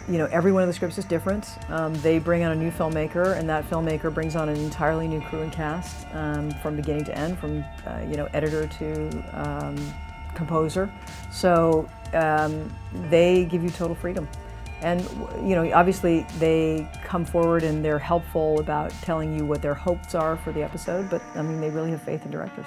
every one of the scripts is different. They bring on a new filmmaker, and that filmmaker brings on an entirely new crew and cast from beginning to end, from editor to composer. So they give you total freedom. And obviously they come forward and they're helpful about telling you what their hopes are for the episode, but I mean, they really have faith in directors.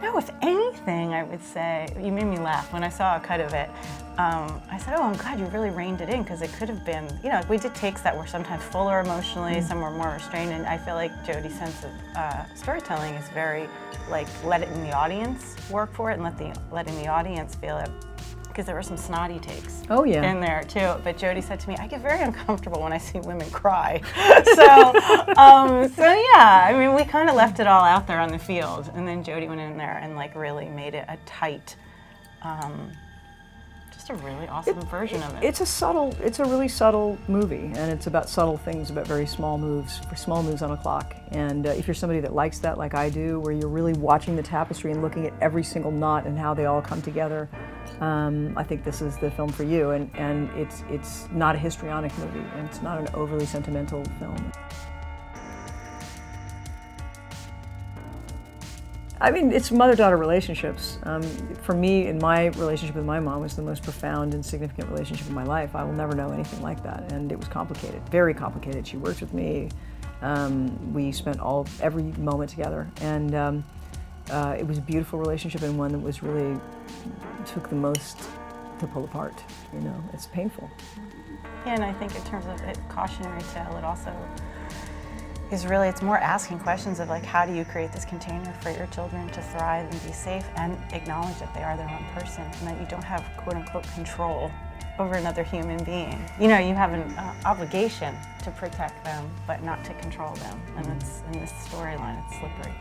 No, if anything, I would say, you made me laugh when I saw a cut of it. I said, oh, I'm glad you really reined it in, because it could have been, we did takes that were sometimes fuller emotionally, some were more restrained, and I feel like Jodie's sense of storytelling is very, letting the audience work for it and letting the audience feel it. Because there were some snotty takes in there too. But Jodie said to me, I get very uncomfortable when I see women cry. So yeah, I mean, we kind of left it all out there on the field. And then Jodie went in there and really made it a tight, just a really awesome version of it. It's a really subtle movie, and it's about subtle things, about very small moves on a clock. And if you're somebody that likes that, like I do, where you're really watching the tapestry and looking at every single knot and how they all come together, I think this is the film for you. And it's not a histrionic movie, and it's not an overly sentimental film. I mean, it's mother-daughter relationships. For me, in my relationship with my mom was the most profound and significant relationship of my life. I will never know anything like that, and it was complicated, very complicated. She worked with me. We spent every moment together, and it was a beautiful relationship, and one that was really took the most to pull apart. It's painful. Yeah, and I think in terms of a cautionary tale, it also is really, it's more asking questions of how do you create this container for your children to thrive and be safe, and acknowledge that they are their own person and that you don't have quote-unquote control over another human being. You have an obligation to protect them, but not to control them. And it's in this storyline, it's slippery.